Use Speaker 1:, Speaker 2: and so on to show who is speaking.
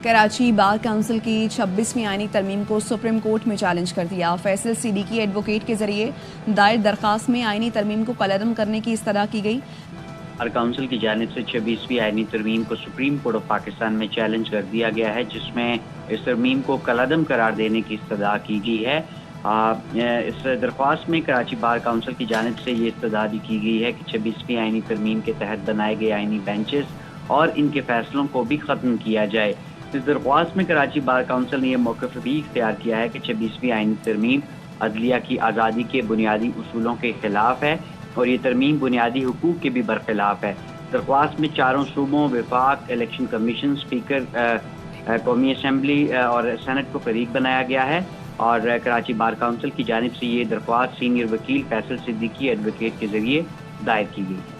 Speaker 1: Karachi bar council की 26वीं आईनी तरमीम को सुप्रीम कोर्ट में चैलेंज कर दिया। फैसल सिद्दीकी एडवोकेट के जरिए दायर दरखास्त में आईनी तरमीम को कलअदम करने की इस्तदा की गई।
Speaker 2: बार काउंसिल की जानिब से 26वीं आईनी तरमीम को सुप्रीम कोर्ट ऑफ पाकिस्तान में चैलेंज कर दिया गया है, जिसमें इस तरमीम को कलअदम करार देने की इस्तदा की गई है। इस दरख्वास्त में कराची बार काउंसिल की जानिब से ये इस्तदा भी की गई है कि 26वीं आईनी तरमीम के तहत बनाए गए आईनी बेंचेस और इनके फैसलों को भी ख़त्म किया जाए। इस दरख्वास्त में कराची बार काउंसिल ने यह मौक़िफ़ भी इख्तियार किया है कि 26वीं आईनी तरमीम अदलिया की आज़ादी के बुनियादी उसूलों के खिलाफ है और ये तरमीम बुनियादी हुकूक के भी बरखिलाफ है। दरख्वास्त में चारों सूबों, विफाक, इलेक्शन कमीशन, स्पीकर कौमी असम्बली और सेनेट को फरीक बनाया गया है और कराची बार काउंसिल की जानिब से ये दरख्वास्त सीनियर वकील फैसल सिद्दीकी एडवोकेट के जरिए दायर की गई है।